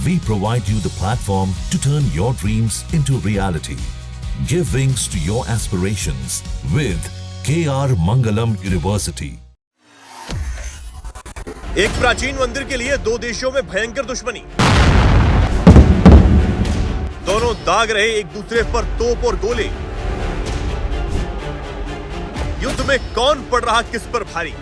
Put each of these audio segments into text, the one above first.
We provide you the platform to turn your dreams into reality. Give wings to your aspirations with KR Mangalam University. एक प्राचीन मंदिर के लिए दो देशों में भयंकर दुश्मनी। दोनों दाग रहे एक दूसरे पर तोप और गोले। युद्ध में कौन पड़ रहा किस पर भारी।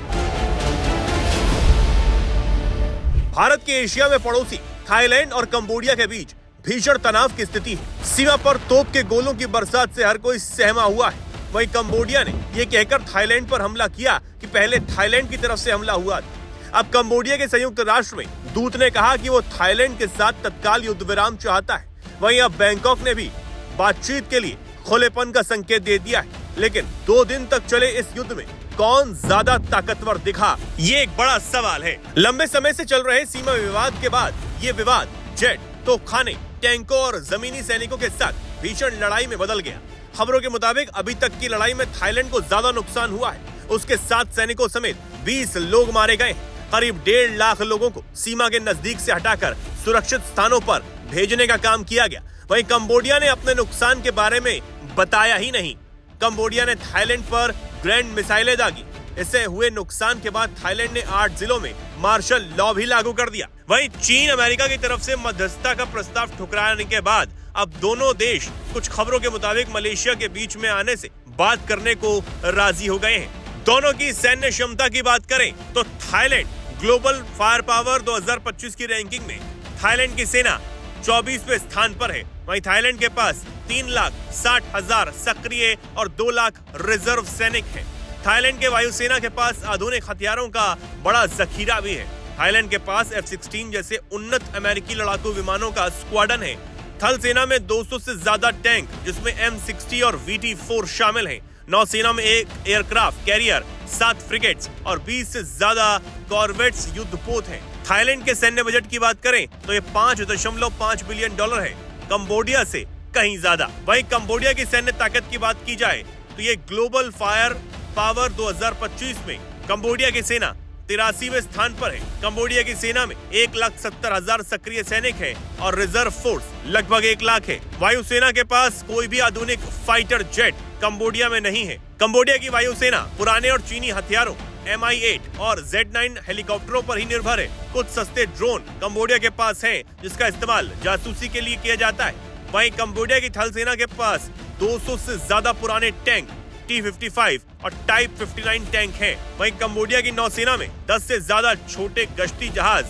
भारत के एशिया में पड़ोसी थाईलैंड और कंबोडिया के बीच भीषण तनाव की स्थिति है। सीमा पर तोप के गोलों की बरसात से हर कोई सहमा हुआ है। वहीं कंबोडिया ने यह कहकर थाईलैंड पर हमला किया कि पहले थाईलैंड की तरफ से हमला हुआ था। अब कंबोडिया के संयुक्त राष्ट्र में दूत ने कहा कि वो थाईलैंड के साथ तत्काल युद्ध विराम चाहता है। वहीं अब बैंकॉक ने भी बातचीत के लिए खुलेपन का संकेत दे दिया है। लेकिन 2 दिन तक चले इस युद्ध में कौन ज्यादा ताकतवर दिखा, ये एक बड़ा सवाल है। लंबे समय से चल रहे सीमा विवाद के बाद ये विवाद जेट, तोपखाने, टैंकों और जमीनी सैनिकों के साथ भीषण लड़ाई में बदल गया। खबरों के मुताबिक अभी तक की लड़ाई में थाईलैंड को ज्यादा नुकसान हुआ है। उसके 7 सैनिकों समेत 20 लोग मारे गए। करीब 1.5 लाख लोगों को सीमा के नजदीक से हटाकर सुरक्षित स्थानों पर भेजने का काम किया गया। वहीं कंबोडिया ने अपने नुकसान के बारे में बताया ही नहीं। कंबोडिया ने थाईलैंड पर ग्रैंड मिसाइलें दागी। इससे हुए नुकसान के बाद थाईलैंड ने 8 जिलों में मार्शल लॉ भी लागू कर दिया। वहीं चीन अमेरिका की तरफ से मध्यस्थता का प्रस्ताव ठुकराने के बाद अब दोनों देश कुछ खबरों के मुताबिक मलेशिया के बीच में आने से बात करने को राजी हो गए हैं। दोनों की सैन्य क्षमता की बात करें तो थाईलैंड ग्लोबल फायर पावर 2025 की रैंकिंग में थाईलैंड की सेना 24वें स्थान पर है। वहीं थाईलैंड के पास 3,60,000 सक्रिय और 2 लाख रिजर्व सैनिक हैं। थाईलैंड के वायुसेना के पास आधुनिक हथियारों का बड़ा जखीरा भी है। थाईलैंड के पास F-16 जैसे उन्नत अमेरिकी लड़ाकू विमानों का स्क्वाड्रन है। थल सेना में 200 से ज्यादा टैंक जिसमें M60 और VT4 शामिल हैं। नौसेना में 1 एयरक्राफ्ट कैरियर, 7 फ्रिगेट्स और 20 से ज्यादा कॉर्वेट्स युद्धपोत हैं। थाईलैंड के सैन्य बजट की बात करें तो ये $5.5 बिलियन है, कंबोडिया से कहीं ज्यादा। वहीं कंबोडिया की सैन्य ताकत की बात की जाए तो ये ग्लोबल फायर पावर 2025 में कंबोडिया की सेना 83वें स्थान पर है। कंबोडिया की सेना में 1,70,000 सक्रिय सैनिक हैं और रिजर्व फोर्स लगभग 1 लाख है। वायुसेना के पास कोई भी आधुनिक फाइटर जेट कंबोडिया में नहीं है। कंबोडिया की वायुसेना पुराने और चीनी हथियारों Mi-8 और Z9 हेलीकॉप्टरों पर ही निर्भर है। कुछ सस्ते ड्रोन कंबोडिया के पास हैं जिसका इस्तेमाल जासूसी के लिए किया जाता है। वहीं कंबोडिया की थल सेना के पास 200 से ज्यादा पुराने टैंक T-55 और टाइप 59 टैंक हैं। वहीं कंबोडिया की नौसेना में 10 से ज्यादा छोटे गश्ती जहाज।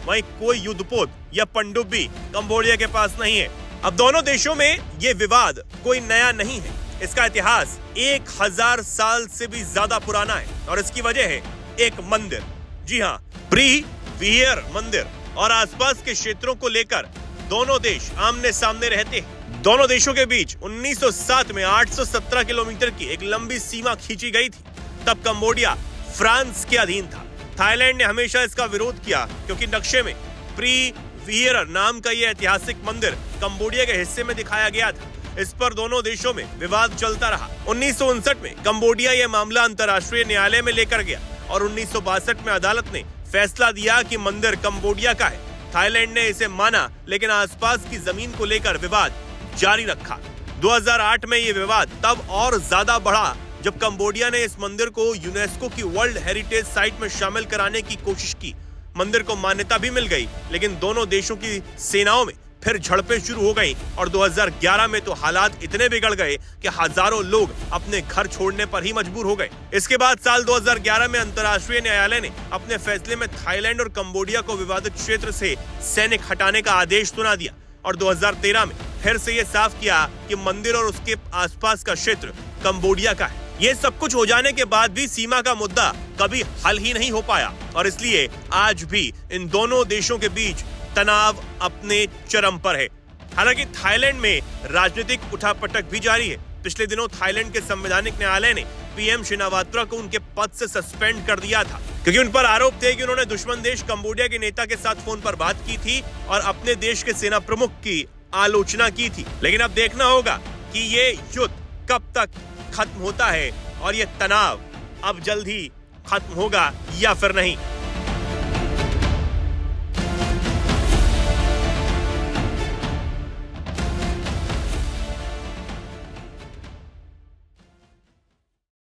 वहीं कोई युद्धपोत या पनडुब्बी कंबोडिया के पास नहीं है। अब दोनों देशों में ये विवाद कोई नया नहीं है। इसका इतिहास 1000 साल से भी ज्यादा पुराना है और इसकी वजह है एक मंदिर। जी हाँ, प्री-वियर मंदिर और आसपास के क्षेत्रों को लेकर दोनों देश आमने सामने रहते हैं। दोनों देशों के बीच 1907 में 817 किलोमीटर की एक लंबी सीमा खींची गई थी। तब कंबोडिया फ्रांस के अधीन था। थाईलैंड ने हमेशा इसका विरोध किया क्योंकि नक्शे में प्री-वियर नाम का यह ऐतिहासिक मंदिर कंबोडिया के हिस्से में दिखाया गया था। इस पर दोनों देशों में विवाद चलता रहा। 1959 में कंबोडिया यह मामला अंतर्राष्ट्रीय न्यायालय में लेकर गया और 1962 में अदालत ने फैसला दिया कि मंदिर कंबोडिया का है। थाईलैंड ने इसे माना लेकिन आसपास की जमीन को लेकर विवाद जारी रखा। 2008 में यह विवाद तब और ज्यादा बढ़ा जब कंबोडिया ने इस मंदिर को यूनेस्को की वर्ल्ड हेरिटेज साइट में शामिल कराने की कोशिश की। मंदिर को मान्यता भी मिल गई लेकिन दोनों देशों की सेनाओं में फिर झड़पें शुरू हो गई और 2011 में तो हालात इतने बिगड़ गए कि हजारों लोग अपने घर छोड़ने पर ही मजबूर हो गए। इसके बाद साल 2011 में अंतर्राष्ट्रीय न्यायालय ने अपने फैसले में थाईलैंड और कंबोडिया को विवादित क्षेत्र से सैनिक हटाने का आदेश सुना दिया और 2013 में फिर से ये साफ किया कि मंदिर और उसके आसपास का क्षेत्र कंबोडिया का है। ये सब कुछ हो जाने के बाद भी सीमा का मुद्दा कभी हल ही नहीं हो पाया और इसलिए आज भी इन दोनों देशों के बीच तनाव अपने चरम पर है। हालांकि थाईलैंड में राजनीतिक उठापटक भी जारी है। पिछले दिनों थाईलैंड के संवैधानिक न्यायालय ने पीएम शिनावात्रा को उनके पद से सस्पेंड कर दिया था क्योंकि उन पर आरोप थे कि उन्होंने दुश्मन देश कंबोडिया के नेता के साथ फोन पर बात की थी और अपने देश के सेना प्रमुख की आलोचना की थी। लेकिन अब देखना होगा कि ये युद्ध कब तक खत्म होता है और ये तनाव अब जल्द ही खत्म होगा या फिर नहीं।